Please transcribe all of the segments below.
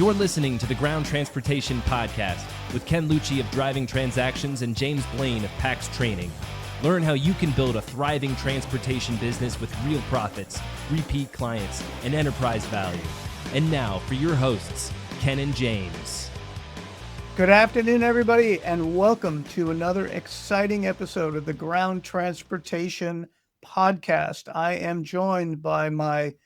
You're listening to the Ground Transportation Podcast with Ken Lucci of Driving Transactions and James Blaine of PAX Training. Learn how you can build a thriving transportation business with real profits, repeat clients, and enterprise value. And now for your hosts, Ken and James. Good afternoon, everybody, and welcome to another exciting episode of the Ground Transportation Podcast. I am joined by my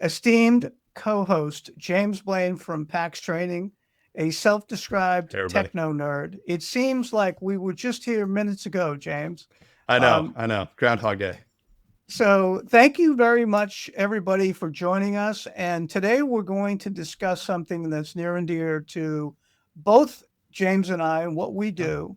esteemed co-host, James Blaine from PAX Training, a self-described techno nerd. It seems like we were just here minutes ago, James. I know. Groundhog Day. So thank you very much, everybody, for joining us. And today we're going to discuss something that's near and dear to both James and I and what we do,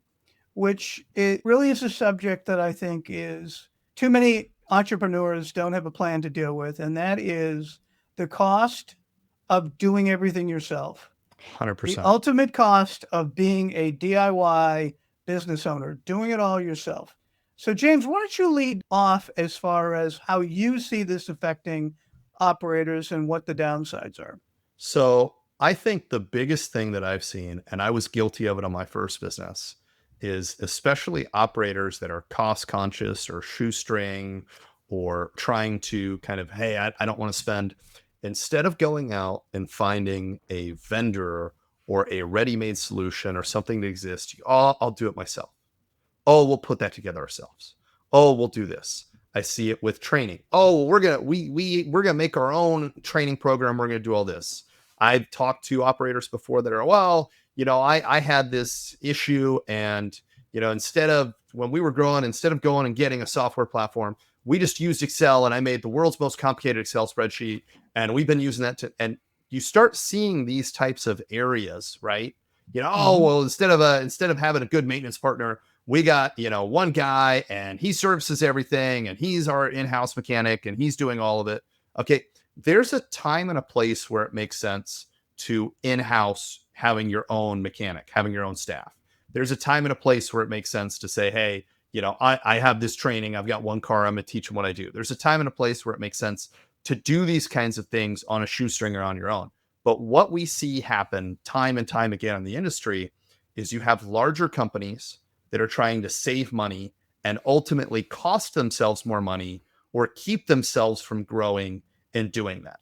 which it really is a subject that I think is too many entrepreneurs don't have a plan to deal with. And that is the cost of doing everything yourself. 100%. The ultimate cost of being a DIY business owner, doing it all yourself. So, James, why don't you lead off as far as how you see this affecting operators and what the downsides are? So I think the biggest thing that I've seen, and I was guilty of it on my first business, is especially operators that are cost conscious or shoestring or trying to kind of, hey, I don't want to spend. Instead of going out and finding a vendor or a ready-made solution or something that exists, I'll do it myself. Oh, we'll put that together ourselves. Oh, we'll do this. I see it with training. Oh, we're gonna make our own training program. We're gonna do all this. I've talked to operators before that are, I had this issue, and instead of going and getting a software platform, we just used Excel, and I made the world's most complicated Excel spreadsheet, and we've been using that and you start seeing these types of areas, right? Instead of having a good maintenance partner, we got, one guy and he services everything and he's our in-house mechanic and he's doing all of it. Okay. There's a time and a place where it makes sense to in-house having your own mechanic, having your own staff. There's a time and a place where it makes sense to say, hey, I have this training. I've got one car. I'm going to teach them what I do. There's a time and a place where it makes sense to do these kinds of things on a shoestringer on your own. But what we see happen time and time again in the industry is you have larger companies that are trying to save money and ultimately cost themselves more money or keep themselves from growing and doing that.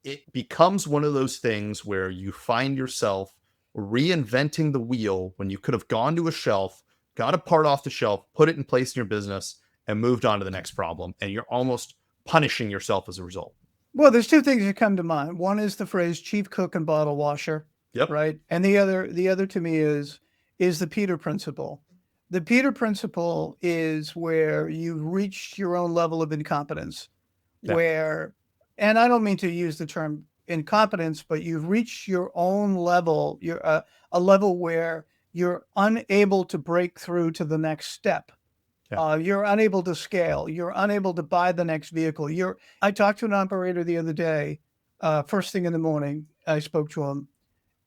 It becomes one of those things where you find yourself reinventing the wheel when you could have gone to a shelf, got a part off the shelf, put it in place in your business, and moved on to the next problem. And you're almost punishing yourself as a result. Well, there's two things that come to mind. One is the phrase chief cook and bottle washer. Yep. Right. And the other to me is the Peter principle. The Peter principle is where you've reached your own level of incompetence, and I don't mean to use the term incompetence, but you've reached your own level. You're a level where you're unable to break through to the next step. Yeah. You're unable to scale. You're unable to buy the next vehicle. I talked to an operator the other day, first thing in the morning. I spoke to him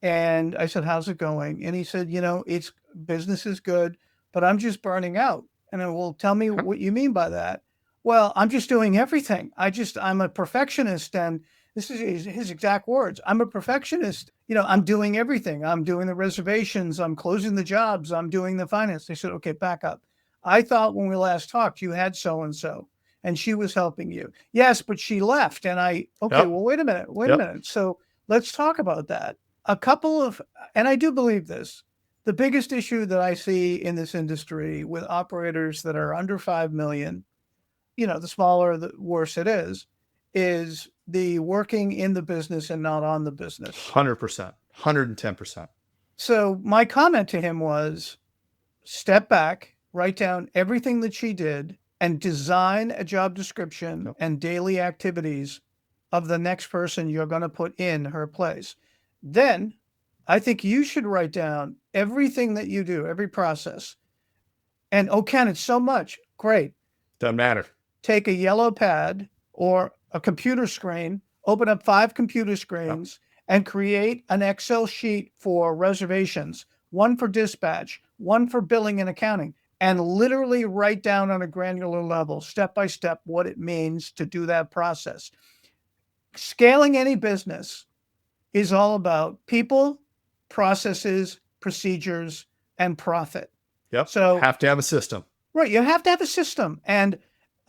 and I said, "How's it going?" And he said, "It's business is good, but I'm just burning out." And I, well, tell me what you mean by that. Well, I'm just doing everything. I'm a perfectionist. And this is his exact words. I'm a perfectionist. I'm doing everything. I'm doing the reservations. I'm closing the jobs. I'm doing the finance. They said, "Okay, back up. I thought when we last talked, you had so-and-so and she was helping you." "Yes, but she left." And well, wait a minute. So let's talk about that. And I do believe this, the biggest issue that I see in this industry with operators that are under 5 million, the smaller, the worse it is the working in the business and not on the business. 100%, 110%. So my comment to him was, step back, write down everything that she did and design a job description and daily activities of the next person you're going to put in her place. Then I think you should write down everything that you do, every process. And, Ken, it's so much. Great. Doesn't matter. Take a yellow pad or a computer screen, open up 5 computer screens and create an Excel sheet for reservations, one for dispatch, one for billing and accounting, and literally write down on a granular level, step by step, what it means to do that process. Scaling any business is all about people, processes, procedures, and profit. Yep. So have to have a system. Right. You have to have a system. And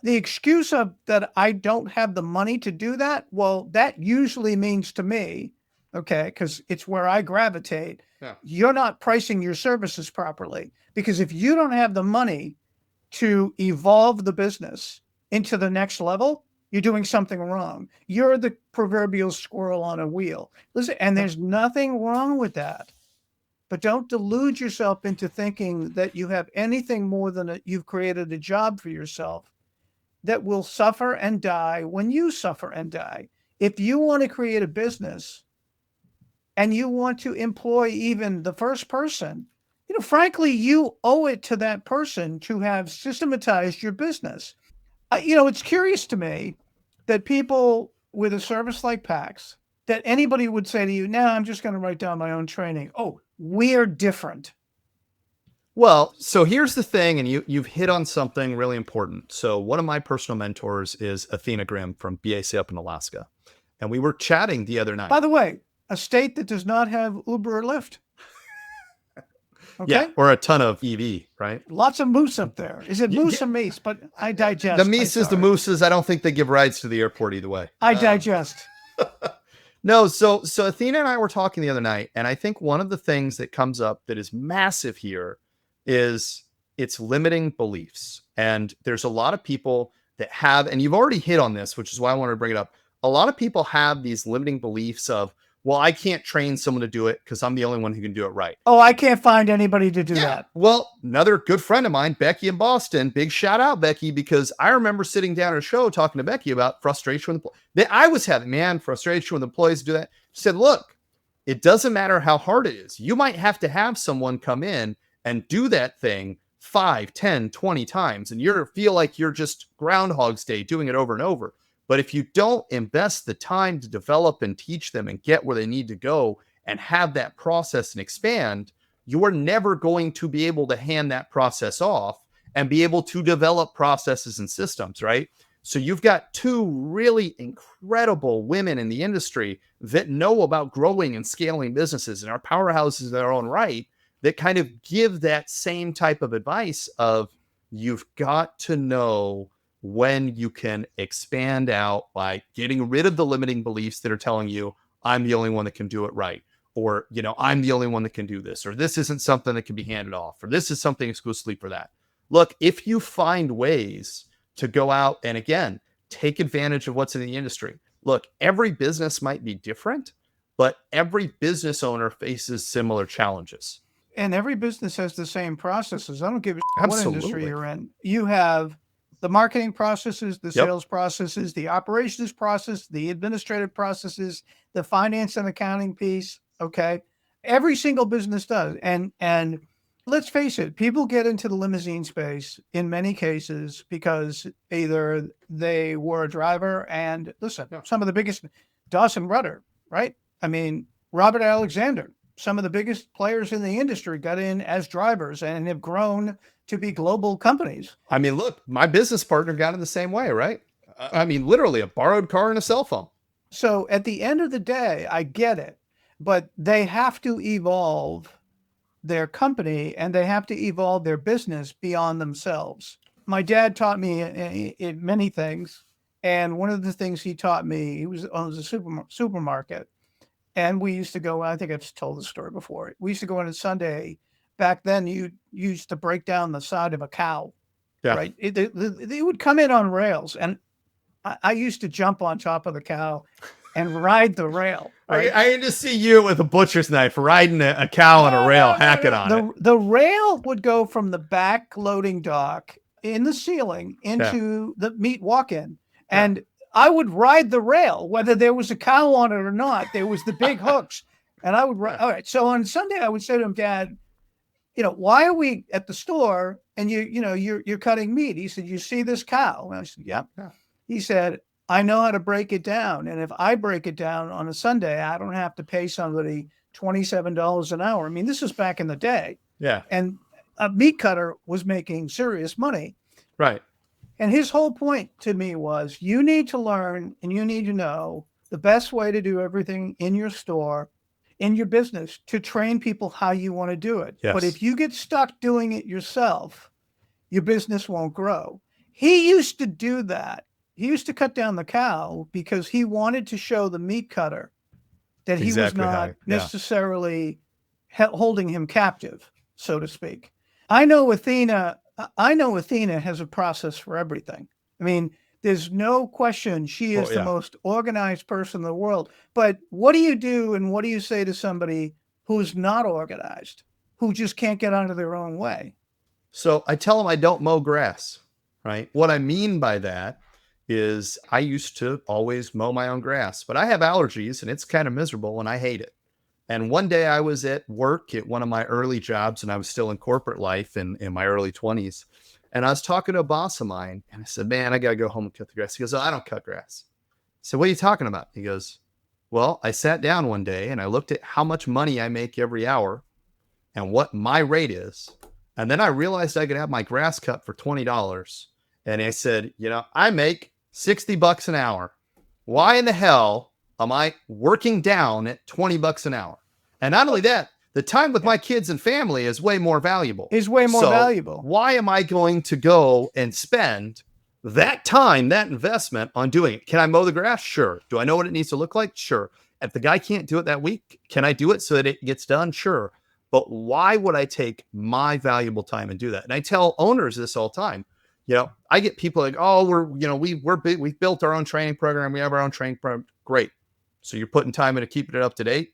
the excuse of that I don't have the money to do that, well, that usually means to me, okay, because it's where I gravitate, you're not pricing your services properly. Because if you don't have the money to evolve the business into the next level, you're doing something wrong. You're the proverbial squirrel on a wheel. Listen, and there's nothing wrong with that. But don't delude yourself into thinking that you have anything more than you've created a job for yourself that will suffer and die when you suffer and die. If you want to create a business and you want to employ even the first person, frankly, you owe it to that person to have systematized your business. It's curious to me that people with a service like PAX, that anybody would say to you, no, I'm just going to write down my own training. Oh, we're different. Well, so here's the thing, and you've hit on something really important. So one of my personal mentors is Athena Grimm from BAC up in Alaska. And we were chatting the other night. By the way, a state that does not have Uber or Lyft. Okay? Yeah, or a ton of EV, right? Lots of moose up there. Is it moose or meese? But I digest. The Mises, the mooses, I don't think they give rides to the airport either way. I digest. No, so Athena and I were talking the other night, and I think one of the things that comes up that is massive here is it's limiting beliefs. And there's a lot of people that have, and you've already hit on this, which is why I wanted to bring it up. A lot of people have these limiting beliefs of, well, I can't train someone to do it because I'm the only one who can do it right. Oh, I can't find anybody to do that. Well, another good friend of mine, Becky in Boston, big shout out, Becky, because I remember sitting down at a show talking to Becky about frustration with that I was having, frustration with employees do that. She said, look, it doesn't matter how hard it is. You might have to have someone come in and do that thing 5, 10, 20 times. And you feel like you're just Groundhog's Day doing it over and over. But if you don't invest the time to develop and teach them and get where they need to go and have that process and expand, you are never going to be able to hand that process off and be able to develop processes and systems, right? So you've got two really incredible women in the industry that know about growing and scaling businesses and are powerhouses in their own right that kind of give that same type of advice of you've got to know when you can expand out by getting rid of the limiting beliefs that are telling you, I'm the only one that can do it right. Or, I'm the only one that can do this, or this isn't something that can be handed off, or this is something exclusively for that. Look, if you find ways to go out and again, take advantage of what's in the industry. Look, every business might be different, but every business owner faces similar challenges. And every business has the same processes. I don't give a shit what industry you're in. You have the marketing processes, the sales processes, the operations process, the administrative processes, the finance and accounting piece. Okay. Every single business does. And let's face it, people get into the limousine space in many cases because either they were a driver and listen, some of the biggest, Dawson Rudder, right? I mean, Robert Alexander, some of the biggest players in the industry got in as drivers and have grown to be global companies. I mean, look, my business partner got in the same way, right? I mean, literally a borrowed car and a cell phone. So at the end of the day, I get it, but they have to evolve their company and they have to evolve their business beyond themselves. My dad taught me in many things. And one of the things he taught me, he was on a supermarket. And we used to go, I think I've told the story before. We used to go on a Sunday. Back then, you used to break down the side of a cow, right? They would come in on rails. And I used to jump on top of the cow and ride the rail. Right? I need to see you with a butcher's knife riding a cow on a rail, hacking on it. The rail would go from the back loading dock in the ceiling into the meat walk-in. And I would ride the rail, whether there was a cow on it or not. There was the big hooks. And I would ride. All right. So on Sunday, I would say to him, Dad, why are we at the store and you're cutting meat? He said, you see this cow? And I said, yeah. He said, I know how to break it down. And if I break it down on a Sunday, I don't have to pay somebody $27 an hour. I mean, this was back in the day. Yeah. And a meat cutter was making serious money. Right. And his whole point to me was, you need to learn and you need to know the best way to do everything in your store, in your business, to train people how you want to do it. But Yes. if you get stuck doing it yourself, your business won't grow. He used to do that. He used to cut down the cow because he wanted to show the meat cutter that he was Exactly not how, yeah. necessarily holding him captive, so to speak. I know Athena has a process for everything. I mean, there's no question she is Oh, the yeah. most organized person in the world. But what do you do and what do you say to somebody who's not organized, who just can't get out of their own way? So I tell them I don't mow grass, right? What I mean by that is I used to always mow my own grass, but I have allergies and it's kind of miserable and I hate it. And one day I was at work at one of my early jobs and I was still in corporate life in my early 20s. And I was talking to a boss of mine and I said, man, I got to go home and cut the grass. He goes, oh, I don't cut grass. I said, what are you talking about? He goes, well, I sat down one day and I looked at how much money I make every hour and what my rate is. And then I realized I could have my grass cut for $20. And I said, I make $60 an hour. Why in the hell am I working down at $20 an hour? And not only that, the time with my kids and family is way more valuable. Is way more So valuable. why am I going to go and spend that time, that investment on doing it? Can I mow the grass? Sure. Do I know what it needs to look like? Sure. If the guy can't do it that week, can I do it so that it gets done? Sure. But why would I take my valuable time and do that? And I tell owners this all the time. I get people like, oh, we're big. We've built our own training program. We have our own training program. Great. So you're putting time into keeping it up to date.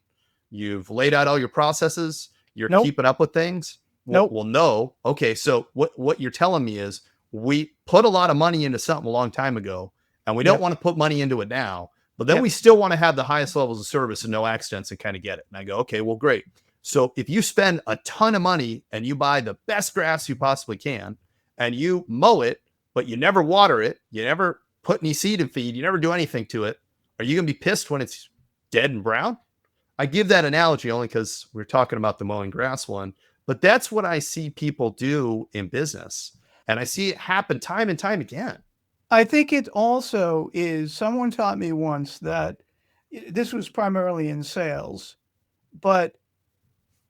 You've laid out all your processes. You're Nope. keeping up with things. Nope. Well, no. Okay. So what you're telling me is we put a lot of money into something a long time ago and we don't want to put money into it now, but then we still want to have the highest levels of service and no accidents and kind of get it. And I go, okay, well, great. So if you spend a ton of money and you buy the best grass you possibly can and you mow it, but you never water it, you never put any seed and feed, you never do anything to it, are you going to be pissed when it's dead and brown? I give that analogy only because we're talking about the mowing grass one, but that's what I see people do in business. And I see it happen time and time again. I think it also is, someone taught me once that this was primarily in sales, but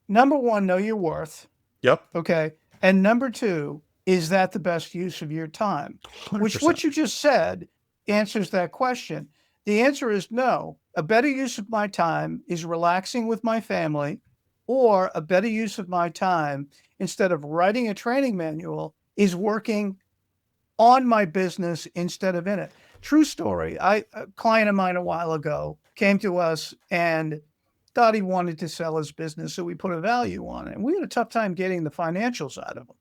number one, know your worth. Yep. Okay. And number two, is that the best use of your time? 100%. Which what you just said answers that question. The answer is no. A better use of my time is relaxing with my family, or a better use of my time, instead of writing a training manual, is working on my business instead of in it. True story. A client of mine a while ago came to us and thought he wanted to sell his business, so we put a value on it. And we had a tough time getting the financials out of him.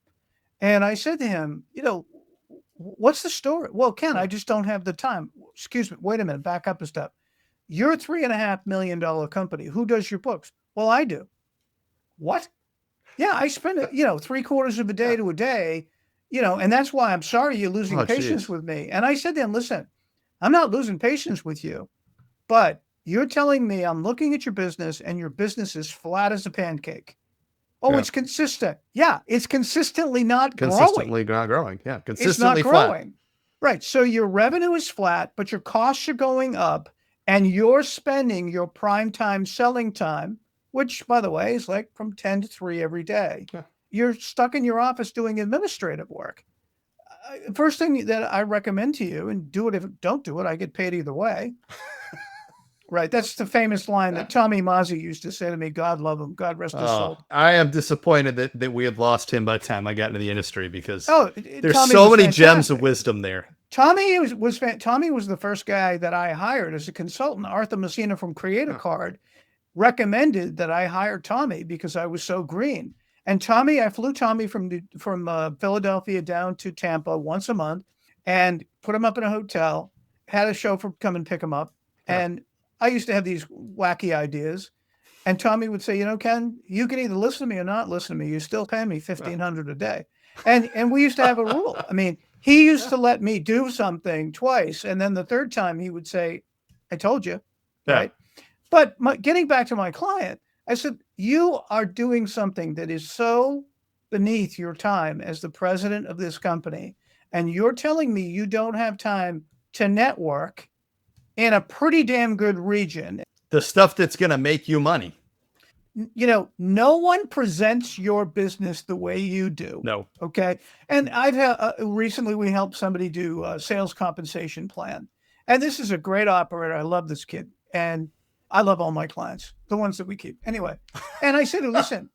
And I said to him, what's the story? Well, Ken, I just don't have the time. Excuse me. Wait a minute. Back up a step. You're a $3.5 million company. Who does your books? Well, I do. What? Yeah, I spend it, 3/4 of a day to a day, and that's why I'm sorry you're losing patience with me. And I said to him, listen, I'm not losing patience with you, but you're telling me I'm looking at your business and your business is flat as a pancake. Oh, it's consistent. Yeah, it's consistently not growing. Consistently not growing. Yeah, consistently it's not growing. Flat. Right. So your revenue is flat, but your costs are going up, and you're spending your prime time selling time, which, by the way, is like from 10 to 3 every day. Yeah. You're stuck in your office doing administrative work. First thing that I recommend to you, and do it if don't do it, I get paid either way. Right. That's the famous line that Tommy Mazi used to say to me, God love him, God rest his soul. I am disappointed that we had lost him by the time I got into the industry, because there's Tommy so many gems of wisdom there. Tommy was the first guy that I hired as a consultant. Arthur Messina from Create a Card recommended that I hire Tommy because I was so green. And I flew Tommy from Philadelphia down to Tampa once a month and put him up in a hotel, had a chauffeur come and pick him up. And I used to have these wacky ideas, and Tommy would say, Ken, you can either listen to me or not listen to me. You still pay me $1,500 a day. And we used to have a rule. I mean, he used to let me do something twice, and then the third time he would say, I told you, right? But getting back to my client, I said, you are doing something that is so beneath your time as the president of this company, and you're telling me you don't have time to network in a pretty damn good region. The stuff that's going to make you money. You know, no one presents your business the way you do. No. Okay. And I've recently we helped somebody do a sales compensation plan. And this is a great operator. I love this kid. And I love all my clients, the ones that we keep. Anyway. And I said, listen,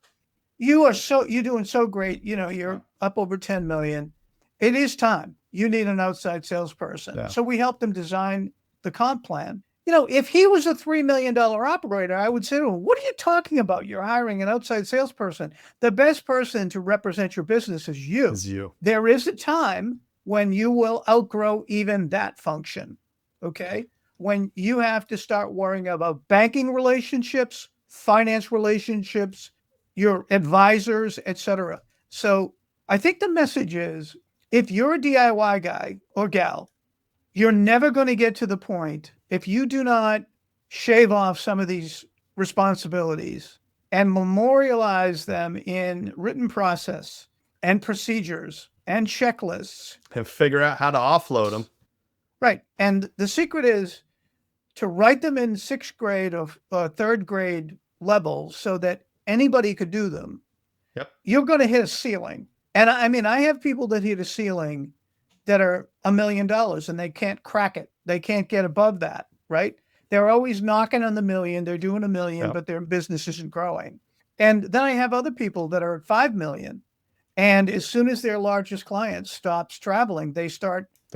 you're doing so great. You know, you're up over 10 million. It is time. You need an outside salesperson. Yeah. So we helped him design the comp plan. You know, if he was a $3 million operator, I would say to him, what are you talking about? You're hiring an outside salesperson. The best person to represent your business is you. Is you. There is a time when you will outgrow even that function. Okay. When you have to start worrying about banking relationships, finance relationships, your advisors, etc. So I think the message is, if you're a DIY guy or gal, you're never going to get to the point if you do not shave off some of these responsibilities and memorialize them in written process and procedures and checklists. And figure out how to offload them. Right. And the secret is to write them in 6th grade or 3rd grade level so that anybody could do them. Yep. You're going to hit a ceiling. And I mean, I have people that hit a ceiling that are $1 million and they can't crack it. They can't get above that, right? They're always knocking on the million. They're doing $1 million, but their business isn't growing. And then I have other people that are at 5 million. And as soon as their largest client stops traveling, they're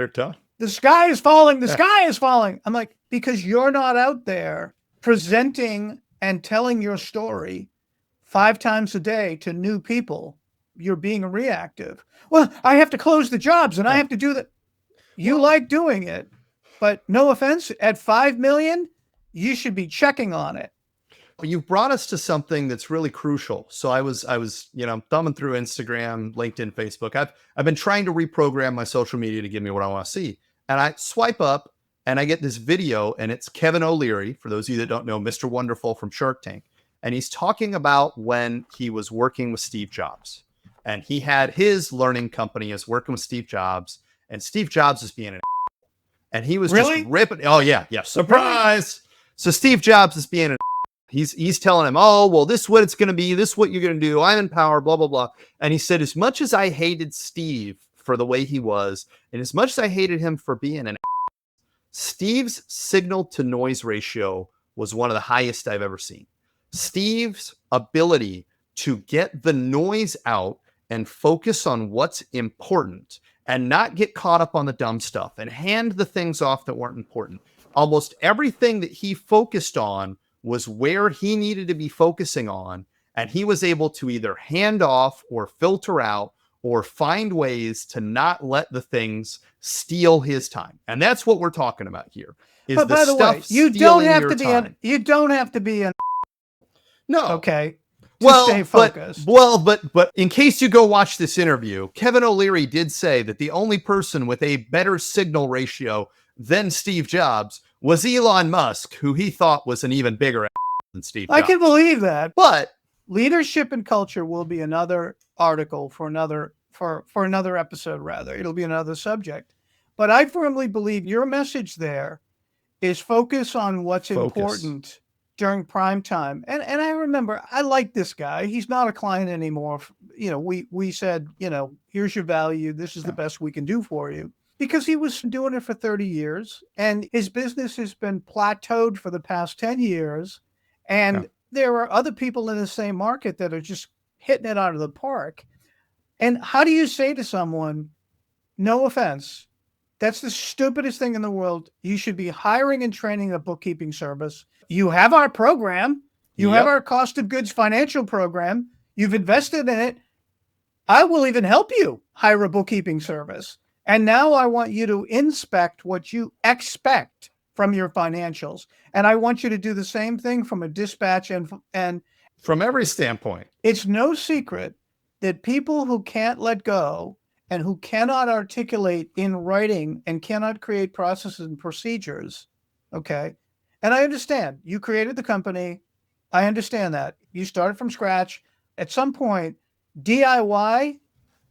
done. The sky is falling. The sky is falling. I'm like, because you're not out there presenting and telling your story 5 times a day to new people. You're being reactive. Well, I have to close the jobs and I have to do that. You like doing it, but no offense, at 5 million, you should be checking on it. You've brought us to something that's really crucial. So I was, thumbing through Instagram, LinkedIn, Facebook. I've been trying to reprogram my social media to give me what I want to see. And I swipe up and I get this video, and it's Kevin O'Leary, for those of you that don't know, Mr. Wonderful from Shark Tank. And he's talking about when he was working with Steve Jobs. And he had his learning company as working with Steve Jobs, and Steve Jobs is being an and he was just ripping. Oh yeah. Surprise. Really? So Steve Jobs is being an he's telling him, oh, well, this is what it's going to be. This is what you're going to do. I'm in power, blah, blah, blah. And he said, as much as I hated Steve for the way he was, and as much as I hated him for being an Steve's signal to noise ratio was one of the highest I've ever seen. Steve's ability to get the noise out and focus on what's important and not get caught up on the dumb stuff and hand the things off that weren't important. Almost everything that he focused on was where he needed to be focusing on. And he was able to either hand off or filter out or find ways to not let the things steal his time. And that's what we're talking about here. But by the way, you don't have to be an no. Okay. Stay focused. But in case you go watch this interview, Kevin O'Leary did say that the only person with a better signal ratio than Steve Jobs was Elon Musk, who he thought was an even bigger than Steve Jobs. I can believe that. But leadership and culture will be another article for another episode, rather. It'll be another subject. But I firmly believe your message there is focus on what's important during prime time. And I remember, I like this guy. He's not a client anymore. You know, we said, here's your value. This is the best we can do for you. Because he was doing it for 30 years and his business has been plateaued for the past 10 years. And there are other people in the same market that are just hitting it out of the park. And how do you say to someone, no offense, that's the stupidest thing in the world. You should be hiring and training a bookkeeping service. You have our program. You have our cost of goods financial program. You've invested in it. I will even help you hire a bookkeeping service. And now I want you to inspect what you expect from your financials. And I want you to do the same thing from a dispatch and from every standpoint. It's no secret that people who can't let go and who cannot articulate in writing and cannot create processes and procedures. Okay. And I understand you created the company. I understand that you started from scratch. At some point, DIY,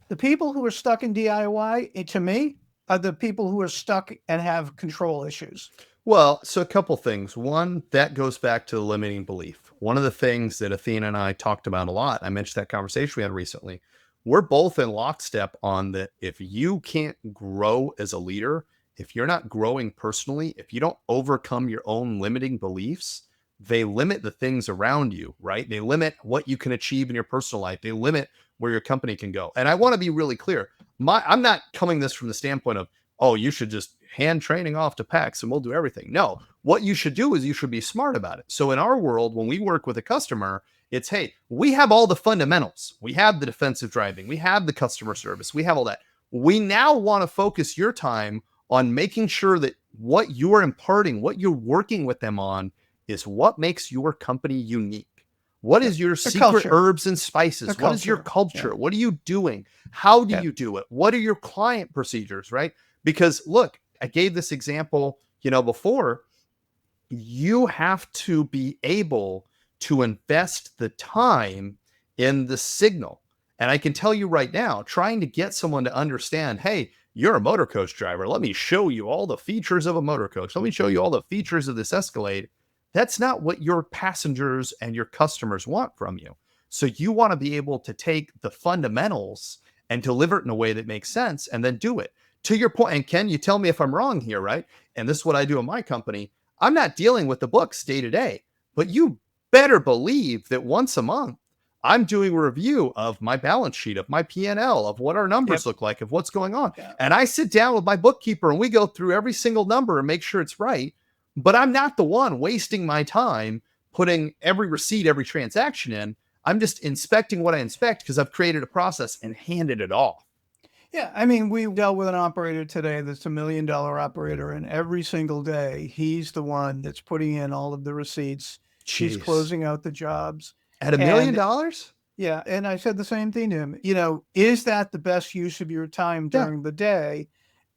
the people who are stuck in DIY, to me, are the people who are stuck and have control issues. Well, so a couple things. One, that goes back to the limiting belief. One of the things that Athena and I talked about a lot, I mentioned that conversation we had recently. We're both in lockstep on that. If you can't grow as a leader, if you're not growing personally, if you don't overcome your own limiting beliefs, they limit the things around you, right? They limit what you can achieve in your personal life. They limit where your company can go. And I want to be really clear. I'm not coming this from the standpoint of, oh, you should just hand training off to PAX and we'll do everything. No, what you should do is you should be smart about it. So in our world, when we work with a customer, it's, hey, we have all the fundamentals. We have the defensive driving. We have the customer service. We have all that. We now want to focus your time on making sure that what you're imparting, what you're working with them on, is what makes your company unique. What is your secret culture. herbs and spices? What is your culture? What are you doing? How do you do it? What are your client procedures, right? Because look, I gave this example, before. You have to be able to invest the time in the signal. And I can tell you right now, trying to get someone to understand, hey, you're a motor coach driver. Let me show you all the features of a motor coach. Let me show you all the features of this Escalade. That's not what your passengers and your customers want from you. So you want to be able to take the fundamentals and deliver it in a way that makes sense and then do it. To your point, and Ken, you tell me if I'm wrong here, right? And this is what I do in my company. I'm not dealing with the books day to day, but you better believe that once a month, I'm doing a review of my balance sheet, of my P&L, of what our numbers look like, of what's going on. Yeah. And I sit down with my bookkeeper and we go through every single number and make sure it's right. But I'm not the one wasting my time putting every receipt, every transaction in. I'm just inspecting what I inspect because I've created a process and handed it off. Yeah, I mean, we dealt with an operator today that's $1 million operator, and every single day, he's the one that's putting in all of the receipts. She's closing out the jobs. At $1 million? Yeah, and I said the same thing to him. Is that the best use of your time during the day?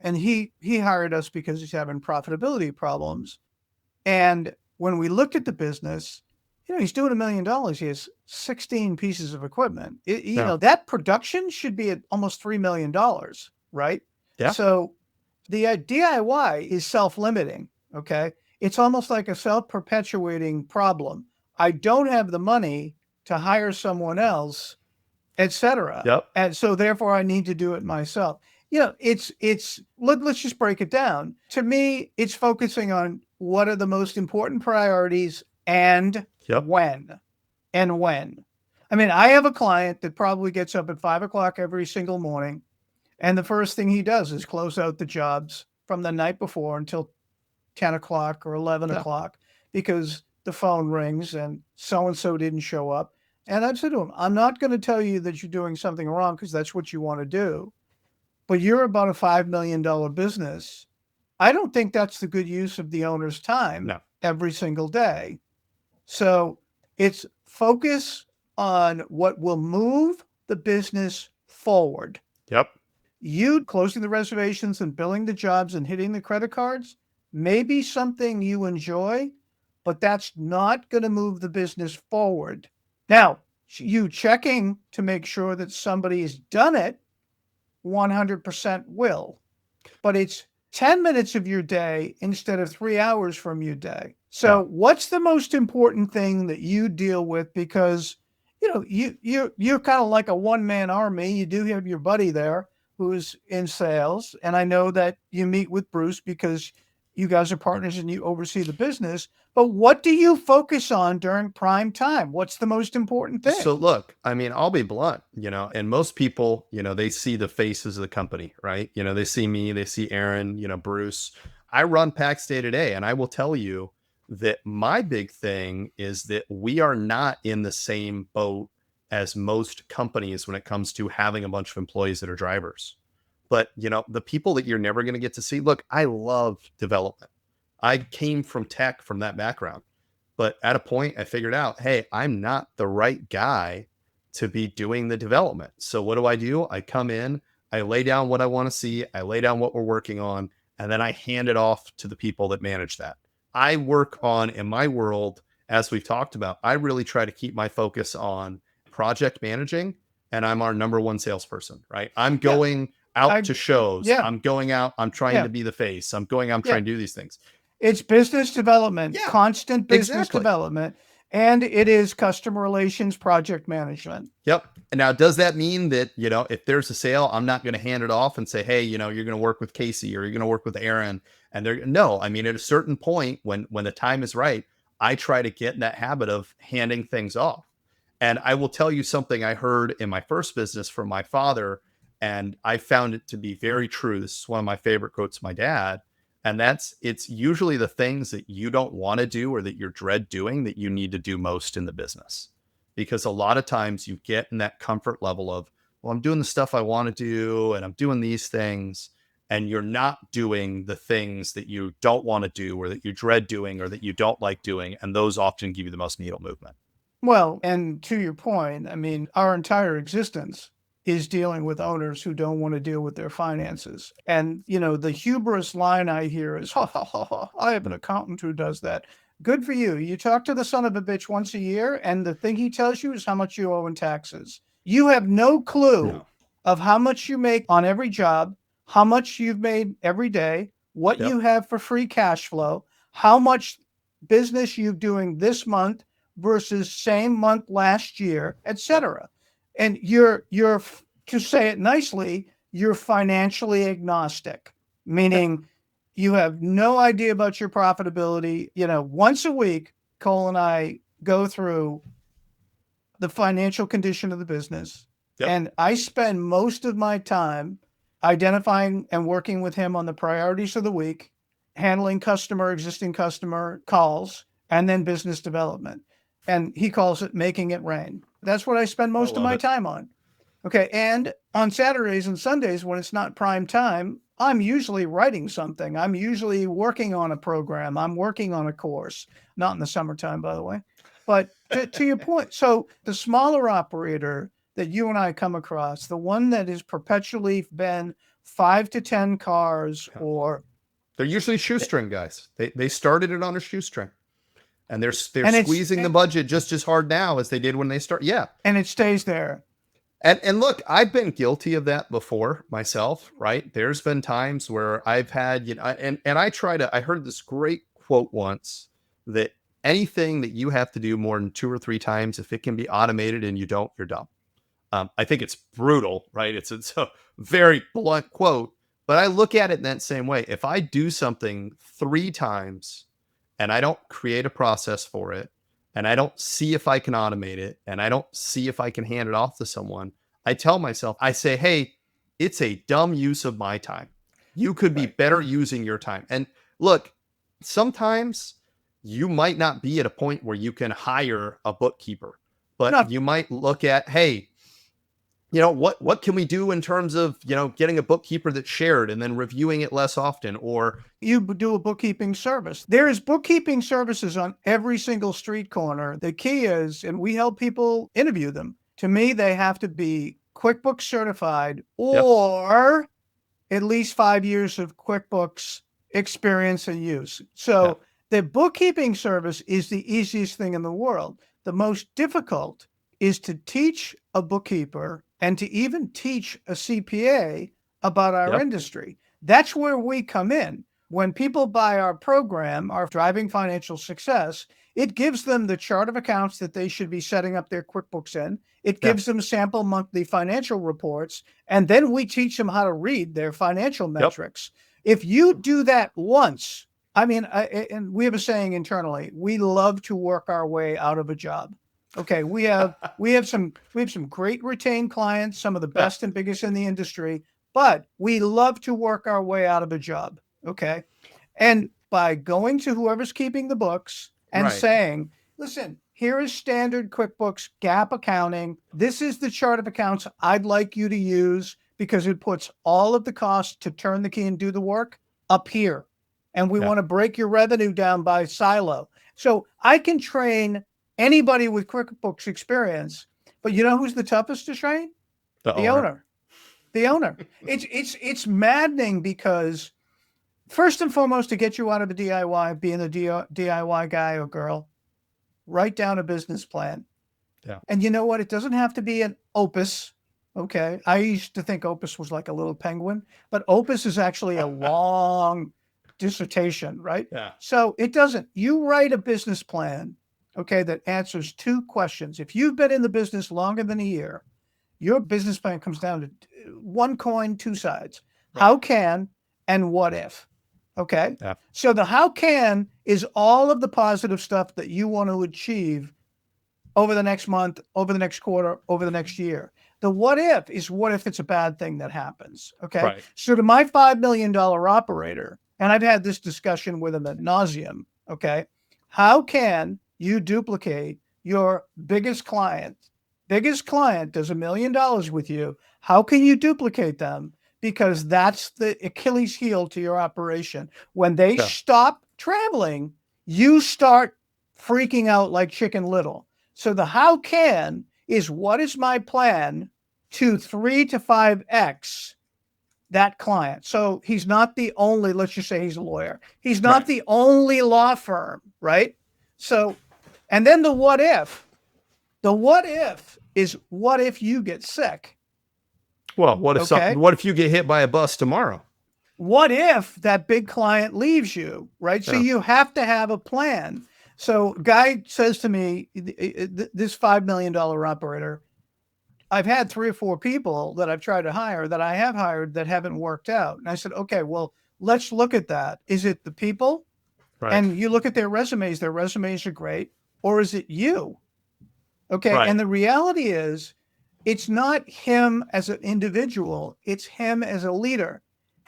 And he hired us because he's having profitability problems. And when we looked at the business, he's doing $1 million. He has 16 pieces of equipment. That production should be at almost $3 million, right? Yeah. So the DIY is self-limiting, okay? It's almost like a self-perpetuating problem. I don't have the money to hire someone else, etc. Yep. And so therefore I need to do it myself. Let's just break it down. To me, it's focusing on what are the most important priorities and when. I mean, I have a client that probably gets up at 5 o'clock every single morning. And the first thing he does is close out the jobs from the night before until 10 o'clock or 11 o'clock because the phone rings and so-and-so didn't show up. And I've said to him, I'm not going to tell you that you're doing something wrong because that's what you want to do. But you're about a $5 million business. I don't think that's the good use of the owner's time every single day. So it's focus on what will move the business forward. Yep. You closing the reservations and billing the jobs and hitting the credit cards may be something you enjoy, but that's not going to move the business forward. Now, you checking to make sure that somebody has done it, 100% will. But it's 10 minutes of your day instead of 3 hours from your day. So what's the most important thing that you deal with? Because, you're kind of like a one-man army. You do have your buddy there who's in sales. And I know that you meet with Bruce because you guys are partners and you oversee the business. But what do you focus on during prime time? What's the most important thing? So look, I mean, I'll be blunt, and most people, they see the faces of the company, right? They see me, they see Aaron, Bruce. I run PAX day to day, and I will tell you that my big thing is that we are not in the same boat as most companies when it comes to having a bunch of employees that are drivers. But, the people that you're never going to get to see, look, I love development. I came from tech, from that background. But at a point, I figured out, hey, I'm not the right guy to be doing the development. So what do? I come in, I lay down what I want to see, I lay down what we're working on, and then I hand it off to the people that manage that. I work on, in my world, as we've talked about, I really try to keep my focus on project managing, and I'm our number one salesperson, right? I'm going out to shows. I'm going out. I'm trying to be the face. I'm going out. I'm trying to do these things. It's business development, Yeah, constant business exactly. development, and it is customer relations, project management. Yep. And now, does that mean that, if there's a sale, I'm not going to hand it off and say, hey, you're going to work with Casey or you're going to work with Aaron? And no, I mean, at a certain point when the time is right, I try to get in that habit of handing things off. And I will tell you something I heard in my first business from my father, and I found it to be very true. This is one of my favorite quotes of my dad. And it's usually the things that you don't want to do or that you dread doing that you need to do most in the business. Because a lot of times you get in that comfort level of, well, I'm doing the stuff I want to do and I'm doing these things. And you're not doing the things that you don't want to do or that you dread doing or that you don't like doing. And those often give you the most needle movement. Well, and to your point, I mean, our entire existence is dealing with owners who don't want to deal with their finances. And, the hubris line I hear is, ha, ha, ha, ha, I have an accountant who does that. Good for you. You talk to the son of a bitch once a year, and the thing he tells you is how much you owe in taxes. You have no clue No. of how much you make on every job, how much you've made every day, what Yep. you have for free cash flow, how much business you're doing this month versus same month last year, etc. And you're to say it nicely, you're financially agnostic, meaning you have no idea about your profitability. Once a week, Cole and I go through the financial condition of the business. Yep. And I spend most of my time identifying and working with him on the priorities of the week, handling existing customer calls, and then business development. And he calls it making it rain. That's what I spend most of my time on. Okay. And on Saturdays and Sundays, when it's not prime time, I'm usually writing something. I'm usually working on a program. I'm working on a course, not in the summertime, by the way. But to your point, so the smaller operator that you and I come across, the one that has perpetually been 5 to 10 cars, or they're usually shoestring guys. They started it on a shoestring. And they're squeezing the budget just as hard now as they did when they start. Yeah. And it stays there. And look, I've been guilty of that before myself, right? There's been times where I've had, and I heard this great quote once that anything that you have to do more than 2 or 3 times, if it can be automated and you don't, you're dumb. I think it's brutal, right? It's a very blunt quote, but I look at it in that same way. If I do something 3 times and I don't create a process for it, and I don't see if I can automate it, and I don't see if I can hand it off to someone, I tell myself, I say, hey, it's a dumb use of my time. You could be better using your time. And look, sometimes you might not be at a point where you can hire a bookkeeper, but you might look at, hey, what can we do in terms of, getting a bookkeeper that's shared and then reviewing it less often? Or you do a bookkeeping service. There's bookkeeping services on every single street corner. The key is, and we help people interview them. To me, they have to be QuickBooks certified or at least 5 years of QuickBooks experience and use. So the bookkeeping service is the easiest thing in the world. The most difficult is to teach a bookkeeper and to even teach a CPA about our industry. That's where we come in. When people buy our program, our Driving Financial Success, it gives them the chart of accounts that they should be setting up their QuickBooks in. It gives them sample monthly financial reports, and then we teach them how to read their financial metrics. If you do that once, and we have a saying internally, we love to work our way out of a job. Okay, we have some great retained clients, some of the best and biggest in the industry, but we love to work our way out of a job. Okay. And by going to whoever's keeping the books and saying, listen, here is standard QuickBooks GAAP accounting. This is the chart of accounts I'd like you to use because it puts all of the costs to turn the key and do the work up here. And we want to break your revenue down by silo. So I can train anybody with QuickBooks experience, but you know who's the toughest to train? The owner. The owner. It's maddening because first and foremost, to get you out of the DIY, being a DIY guy or girl, write down a business plan. Yeah. And you know what? It doesn't have to be an opus. Okay. I used to think opus was like a little penguin, but opus is actually a long dissertation, right? Yeah. So it doesn't. You write a business plan, okay, that answers two questions. If you've been in the business longer than a year, your business plan comes down to one coin, two sides. Right. How can and what if? Okay. Yeah. So the how can is all of the positive stuff that you want to achieve over the next month, over the next quarter, over the next year. The what if is what if it's a bad thing that happens. Okay. Right. So to my $5 million operator, and I've had this discussion with him ad nauseum. Okay. How can you duplicate your biggest client? Biggest client does $1 million with you. How can you duplicate them? Because that's the Achilles heel to your operation. When they stop traveling, you start freaking out like Chicken Little. So the how can is what is my plan to 3 to 5x that client. So he's not the only, let's just say he's a lawyer. He's not the only law firm, right? So, and then the what if is what if you get sick? Well, what if you get hit by a bus tomorrow? What if that big client leaves you, right? So you have to have a plan. So guy says to me, this $5 million operator, I've had 3 or 4 people that I've tried to hire that I have hired that haven't worked out. And I said, okay, well, let's look at that. Is it the people? Right. And you look at their resumes are great. Or is it you? Okay. Right. And the reality is it's not him as an individual. It's him as a leader.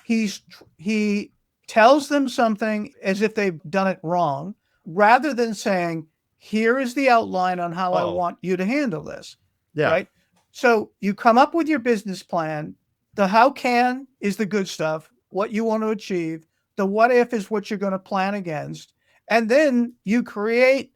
He tells them something as if they've done it wrong, rather than saying, here is the outline on how I want you to handle this. Yeah. Right. So you come up with your business plan. The how can is the good stuff, what you want to achieve. The what if is what you're going to plan against. And then you create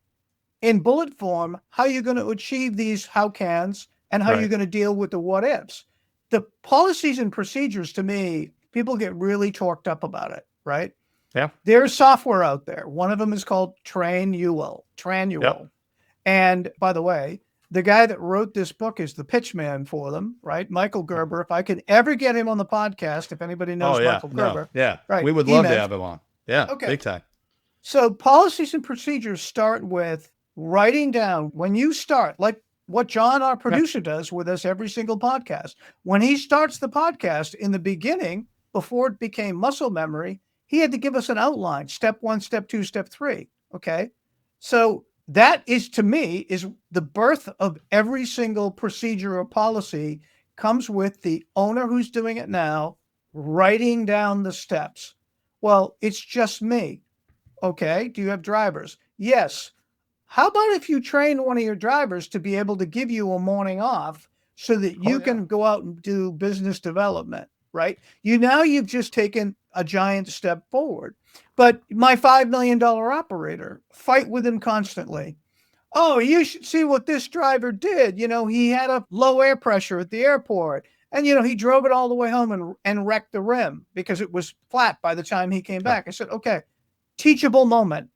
in bullet form how you're going to achieve these how cans and how you're going to deal with the what ifs. The policies and procedures, to me, people get really torqued up about it, right? Yeah. There's software out there. One of them is called Tranual. Yep. And by the way, the guy that wrote this book is the pitch man for them, right? Michael Gerber. If I could ever get him on the podcast, if anybody knows Michael Gerber. Right. We would love to have him on. Yeah. Okay. Big time. So policies and procedures start with writing down when you start, like what John, our producer, does with us every single podcast. When he starts the podcast in the beginning, before it became muscle memory, he had to give us an outline, step 1, step 2, step 3. Okay. So that is, to me, is the birth of every single procedure or policy comes with the owner who's doing it now, writing down the steps. Well, it's just me. Okay. Do you have drivers? Yes. How about if you train one of your drivers to be able to give you a morning off so that you can go out and do business development, right? You've just taken a giant step forward. But my $5 million operator, fight with him constantly. Oh, you should see what this driver did. He had a low air pressure at the airport. And, he drove it all the way home and wrecked the rim because it was flat by the time he came back. I said, okay, teachable moment.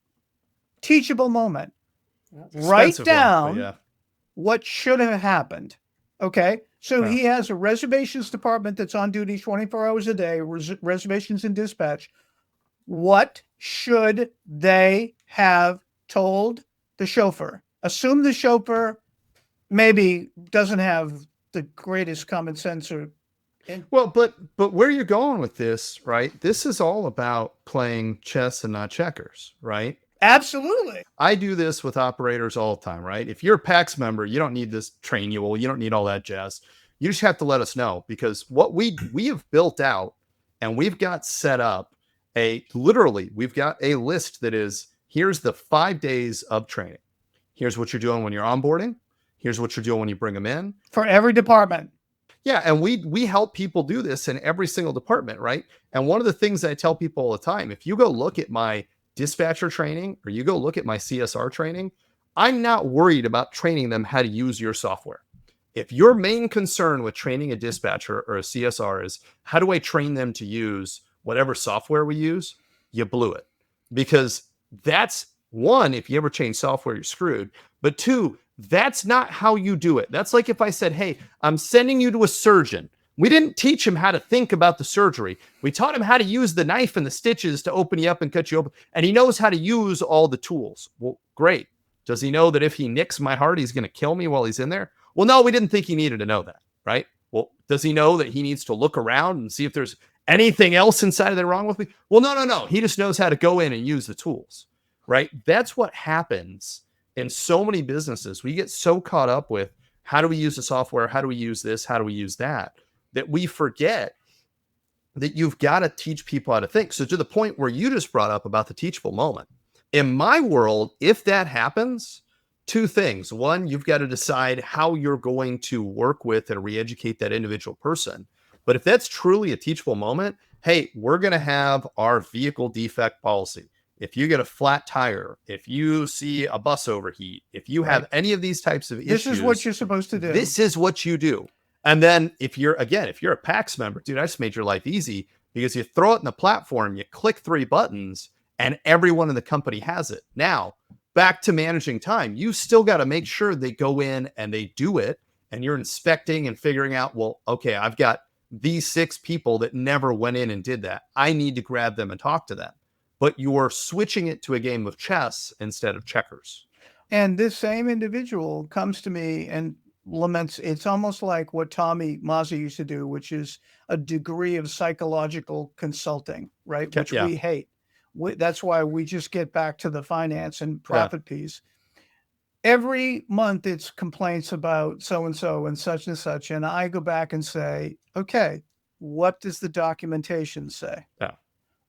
Write down what should have happened. Okay. So he has a reservations department that's on duty 24 hours a day, reservations and dispatch. What should they have told the chauffeur? Assume the chauffeur maybe doesn't have the greatest common sense Well, but where you're going with this, right? This is all about playing chess and not checkers, right? Absolutely. I do this with operators all the time, right? If you're a PAX member, you don't need this Tranual. You don't need all that jazz. You just have to let us know, because what we have built out and we've got set up we've got a list that is, here's the 5 days of training. Here's what you're doing when you're onboarding. Here's what you're doing when you bring them in. For every department. Yeah. And we help people do this in every single department, right? And one of the things I tell people all the time, if you go look at my dispatcher training or you go look at my CSR training, I'm not worried about training them how to use your software. If your main concern with training a dispatcher or a CSR is how do I train them to use whatever software we use, you blew it. Because that's one, if you ever change software, you're screwed. But two, that's not how you do it. That's like if I said, hey, I'm sending you to a surgeon. We didn't teach him how to think about the surgery. We taught him how to use the knife and the stitches to open you up and cut you open. And he knows how to use all the tools. Well, great. Does he know that if he nicks my heart, he's going to kill me while he's in there? Well, no, we didn't think he needed to know that, right? Well, does he know that he needs to look around and see if there's anything else inside of there wrong with me? Well, no. He just knows how to go in and use the tools, right? That's what happens in so many businesses. We get so caught up with how do we use the software? How do we use this? How do we use that? That we forget that you've got to teach people how to think. So to the point where you just brought up about the teachable moment, in my world, if that happens, two things. One, you've got to decide how you're going to work with and re-educate that individual person. But if that's truly a teachable moment, hey, we're going to have our vehicle defect policy. If you get a flat tire, if you see a bus overheat, if you have any of these types of issues, this is what you're supposed to do. This is what you do. And then if you're a PAX member, dude, I just made your life easy because you throw it in the platform, you click 3 buttons, and everyone in the company has it. Now, back to managing time, you still got to make sure they go in and they do it, and you're inspecting and figuring out, well, okay, I've got these 6 people that never went in and did that. I need to grab them and talk to them. But you're switching it to a game of chess instead of checkers. And this same individual comes to me and laments. It's almost like what Mazi used to do, which is a degree of psychological consulting, right? Which we hate. That's why we just get back to the finance and profit piece. Every month it's complaints about so-and-so and such and such. And I go back and say, okay, what does the documentation say? Yeah.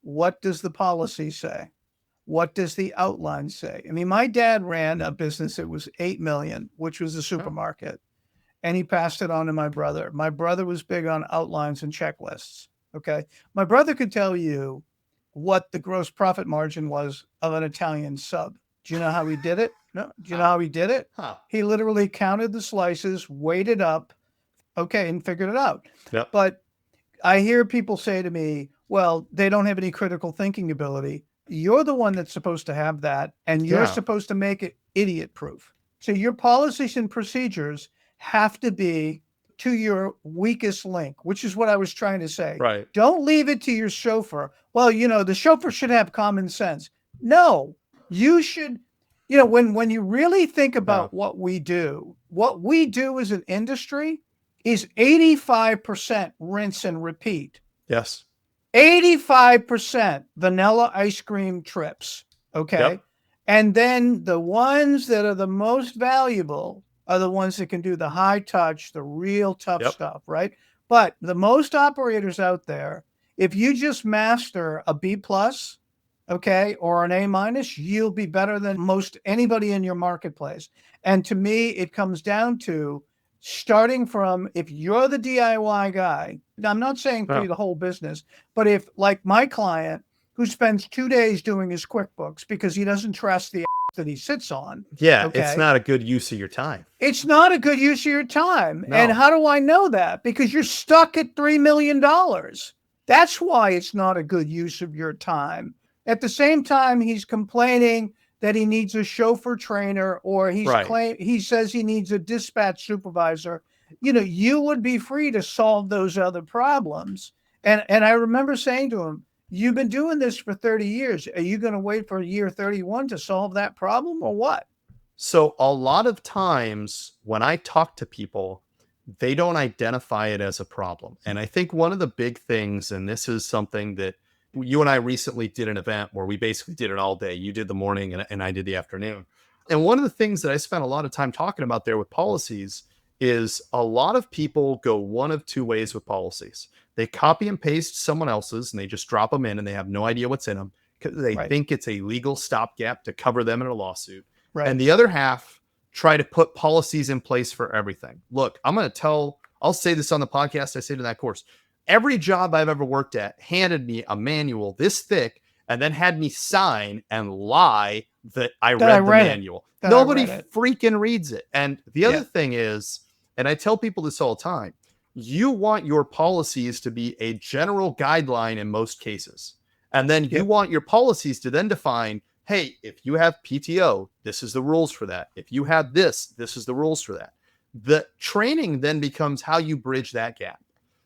What does the policy say? What does the outline say? I mean, my dad ran a business that was $8 million, which was a supermarket, and he passed it on to my brother. My brother was big on outlines and checklists. Okay. My brother could tell you what the gross profit margin was of an Italian sub. Do you know how he did it? No. Do you know how he did it? He literally counted the slices, weighed it up, and figured it out. Yep. But I hear people say to me, well, they don't have any critical thinking ability. You're the one that's supposed to have that, and you're supposed to make it idiot proof. So your policies and procedures have to be to your weakest link, which is what I was trying to say. Right. Don't leave it to your chauffeur. Well, the chauffeur should have common sense. No, you should, when you really think about what we do as an industry is 85% rinse and repeat. Yes. 85% vanilla ice cream trips. Okay. Yep. And then the ones that are the most valuable are the ones that can do the high touch, the real tough stuff, right? But the most operators out there, if you just master a B+, or an A-, you'll be better than most anybody in your marketplace. And to me, it comes down to starting from, if you're the DIY guy, I'm not saying for the whole business, but if, like my client who spends 2 days doing his QuickBooks because he doesn't trust the that he sits on. Yeah, it's not a good use of your time. It's not a good use of your time. No. And how do I know that? Because you're stuck at $3 million. That's why it's not a good use of your time. At the same time, he's complaining that he needs a chauffeur trainer, or he says he needs a dispatch supervisor. You would be free to solve those other problems. And I remember saying to him, you've been doing this for 30 years. Are you going to wait for year 31 to solve that problem, or what? So a lot of times when I talk to people, they don't identify it as a problem. And I think one of the big things, and this is something that you and I recently did an event where we basically did it all day. You did the morning and I did the afternoon. And one of the things that I spent a lot of time talking about there with policies is a lot of people go one of two ways with policies. They copy and paste someone else's and they just drop them in and they have no idea what's in them because they think it's a legal stopgap to cover them in a lawsuit. Right. And the other half try to put policies in place for everything. Look, I'll say this on the podcast. I say it in that course. Every job I've ever worked at handed me a manual this thick and then had me sign and lie that I read the manual. Nobody freaking reads it. And the other thing is, and I tell people this all the time, you want your policies to be a general guideline in most cases. And then you want your policies to then define, hey, if you have PTO, this is the rules for that. If you have this is the rules for that. The training then becomes how you bridge that gap.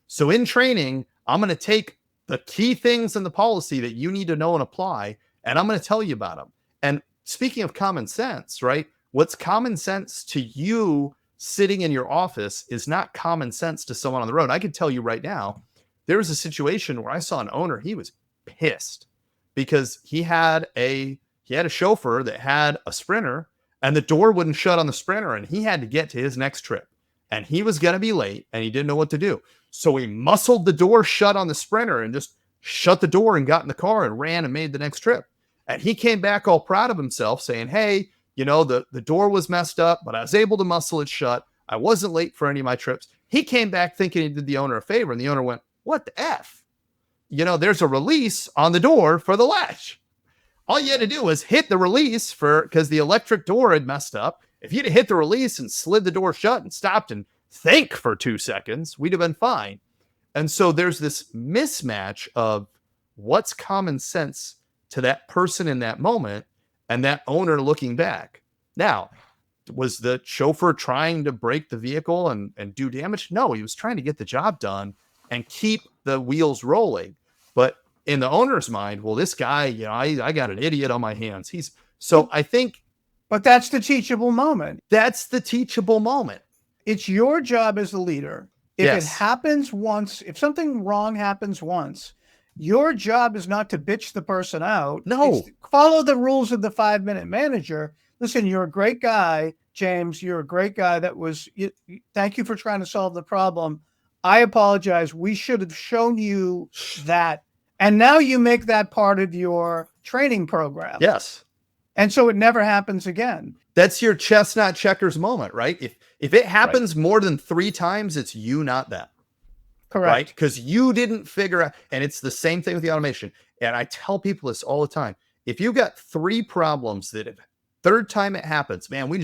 So in training, I'm going to take the key things in the policy that you need to know and apply, and I'm going to tell you about them. And speaking of common sense, right? What's common sense to you sitting in your office is not common sense to someone on the road. I can tell you right now, there was a situation where I saw an owner, he was pissed because he had a chauffeur that had a Sprinter, and the door wouldn't shut on the Sprinter, and he had to get to his next trip, and he was going to be late, and he didn't know what to do. So he muscled the door shut on the Sprinter and just shut the door and got in the car and ran and made the next trip. And he came back all proud of himself saying, hey, the door was messed up, but I was able to muscle it shut. I wasn't late for any of my trips. He came back thinking he did the owner a favor, and the owner went, what the F? There's a release on the door for the latch. All you had to do was hit the release because the electric door had messed up. If you'd have hit the release and slid the door shut and stopped and think for 2 seconds, we'd have been fine. And so there's this mismatch of what's common sense to that person in that moment and that owner looking back. Now, was the chauffeur trying to break the vehicle and do damage? No, he was trying to get the job done and keep the wheels rolling. But in the owner's mind, well, this guy, I got an idiot on my hands. I think. But that's the teachable moment. That's the teachable moment. It's your job as a leader. If Yes. it happens once, if something wrong happens once, your job is not to bitch the person out. No. It's follow the rules of the 5-minute manager. Listen, you're a great guy, James. You're a great guy. Thank you for trying to solve the problem. I apologize. We should have shown you that. And now you make that part of your training program. Yes. And so it never happens again. That's your chestnut checkers moment, right? If it happens more than 3 times, it's you, not them. Correct. Right? Because you didn't figure out, and it's the same thing with the automation. And I tell people this all the time. If you got 3 problems that if third time it happens, man,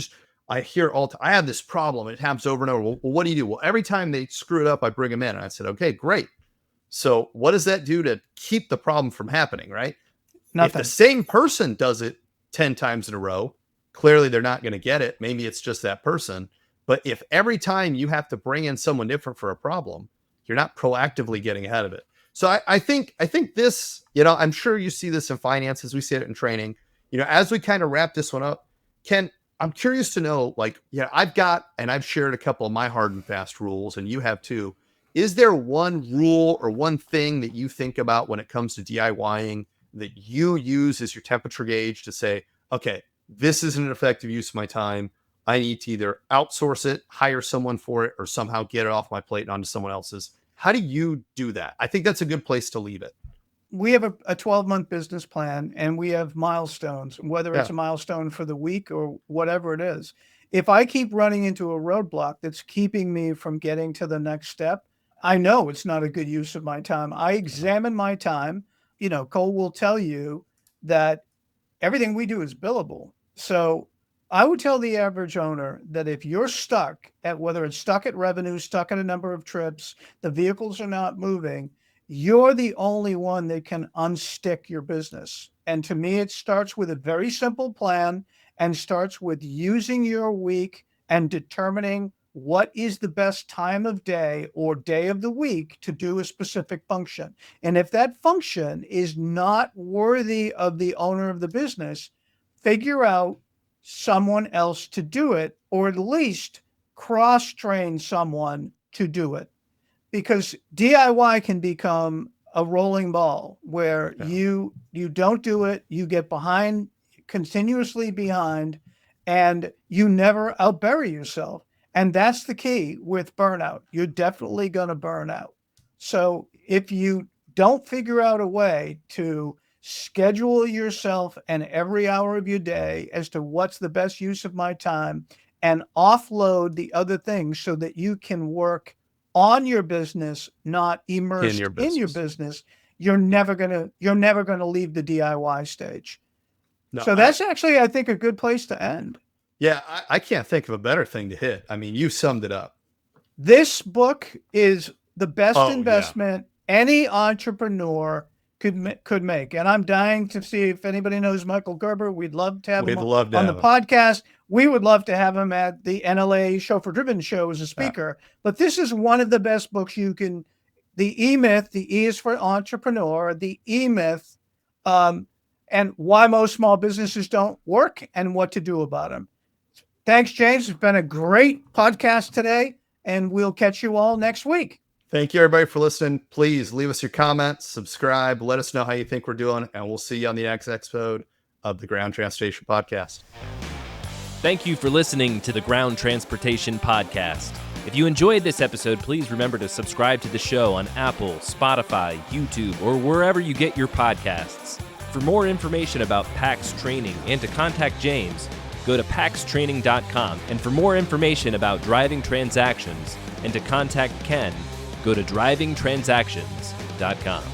I hear all the time, I have this problem. It happens over and over. Well, what do you do? Well, every time they screw it up, I bring them in. And I said, okay, great. So what does that do to keep the problem from happening, right? Nothing. If the same person does it 10 times in a row, clearly they're not going to get it. Maybe it's just that person. But if every time you have to bring in someone different for a problem, you're not proactively getting ahead of it. So I think this, I'm sure you see this in finance as we see it in training. As we kind of wrap this one up, Ken, I'm curious to know, I've shared a couple of my hard and fast rules, and you have too. Is there one rule or one thing that you think about when it comes to DIYing that you use as your temperature gauge to say, okay, this isn't an effective use of my time. I need to either outsource it, hire someone for it, or somehow get it off my plate and onto someone else's. How do you do that? I think that's a good place to leave it. We have a 12-month business plan, and we have milestones, whether it's a milestone for the week or whatever it is. If I keep running into a roadblock that's keeping me from getting to the next step, I know it's not a good use of my time. I examine my time. Cole will tell you that everything we do is billable. So I would tell the average owner that if you're stuck at, whether it's stuck at revenue, stuck at a number of trips, the vehicles are not moving, you're the only one that can unstick your business. And to me, it starts with a very simple plan and starts with using your week and determining what is the best time of day or day of the week to do a specific function. And if that function is not worthy of the owner of the business, figure out someone else to do it, or at least cross-train someone to do it. Because DIY can become a rolling ball where you don't do it, you get behind, continuously behind, and you never outbury yourself. And that's the key with burnout. You're definitely going to burn out. So if you don't figure out a way to schedule yourself and every hour of your day as to what's the best use of my time and offload the other things so that you can work on your business, not immersed in your business, you're never going to leave the DIY stage. No, so that's actually, I think, a good place to end. Yeah, I can't think of a better thing to hit. I mean, you summed it up. This book is the best investment any entrepreneur could make. And I'm dying to see if anybody knows Michael Gerber. We'd love to have him on the podcast. We would love to have him at the NLA Chauffeur Driven show as a speaker. But this is one of the best books you can the E-myth, the E is for entrepreneur, the E-myth, and why most small businesses don't work and what to do about them. Thanks, James. It's been a great podcast today, and we'll catch you all next week. Thank you, everybody, for listening. Please leave us your comments, subscribe, let us know how you think we're doing, and we'll see you on the next episode of the Ground Transportation Podcast. Thank you for listening to the Ground Transportation Podcast. If you enjoyed this episode, please remember to subscribe to the show on Apple, Spotify, YouTube, or wherever you get your podcasts. For more information about PAX Training and to contact James, go to paxtraining.com. And for more information about driving transactions and to contact Ken, go to drivingtransactions.com.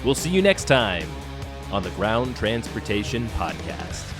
We'll see you next time on the Ground Transportation Podcast.